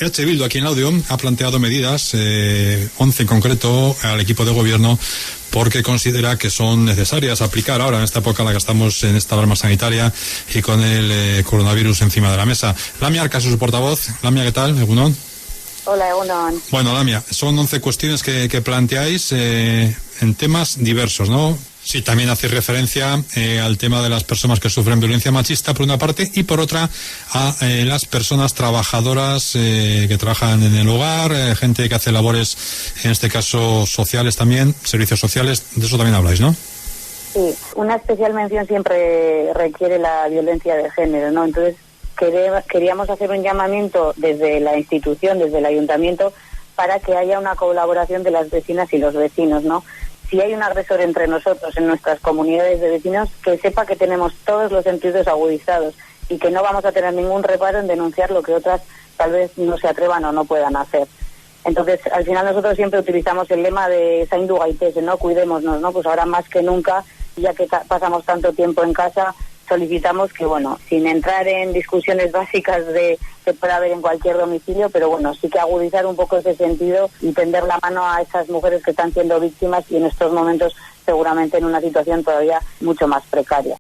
EH Bildu, aquí en Audio, ha planteado medidas, 11 en concreto, al equipo de gobierno, porque considera que son necesarias aplicar ahora, en esta época en la que estamos en esta alarma sanitaria y con el coronavirus encima de la mesa. Lamia Arcas, su portavoz. Lamia, ¿qué tal? ¿Egunon? Hola, Egunon. Bueno, Lamia, son 11 cuestiones que planteáis en temas diversos, ¿no? Sí, también hace referencia al tema de las personas que sufren violencia machista, por una parte, y por otra, a las personas trabajadoras que trabajan en el hogar, gente que hace labores, en este caso, sociales también, servicios sociales. De eso también habláis, ¿no? Sí, una especial mención siempre requiere la violencia de género, ¿no? Entonces, queríamos hacer un llamamiento desde la institución, desde el ayuntamiento, para que haya una colaboración de las vecinas y los vecinos, ¿no? Si hay un agresor entre nosotros, en nuestras comunidades de vecinos, que sepa que tenemos todos los sentidos agudizados y que no vamos a tener ningún reparo en denunciar lo que otras tal vez no se atrevan o no puedan hacer. Entonces, al final nosotros siempre utilizamos el lema de Zaindu Gaitese, ¿no? Cuidémonos, ¿no? Pues ahora más que nunca, ya que pasamos tanto tiempo en casa, solicitamos que, bueno, sin entrar en discusiones básicas de que pueda haber en cualquier domicilio, pero bueno, sí que agudizar un poco ese sentido y tender la mano a esas mujeres que están siendo víctimas y en estos momentos seguramente en una situación todavía mucho más precaria.